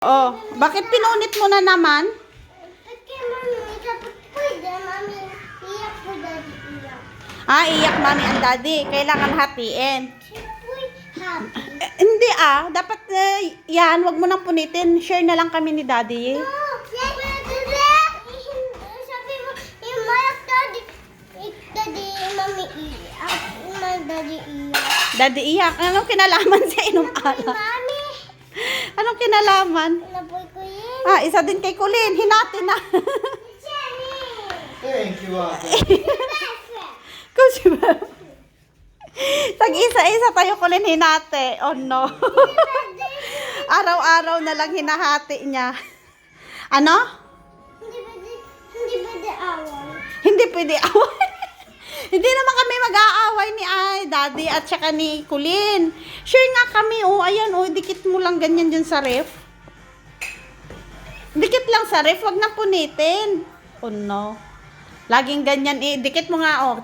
Oh, bakit pinunit mo na naman? Iyak mami ang daddy. Kailangan hatiin. Hindi dapat yan, wag mo nang punitin. Share na lang kami ni daddy. Sabi mo, yung malak daddy, mami iyak. Daddy iyak. Anong kinalaman sa inom alak? Mami, Anong kinalaman? naboy ko yun. Isa din kay Kulin. Hinati na. Thank you, Kasi ba? Tag-isa-isa tayo Kulin hinati. Oh no. Araw-araw na lang hinahati niya. Ano? Hindi pwede awal. Hindi pwede away. Hindi naman kami mag-aaway ni daddy at saka ni Kulin. Sure nga kami, ayan, dikit mo lang ganyan dyan sa ref. Dikit lang sa ref, wag na punitin. Oh no. Laging ganyan, dikit mo nga,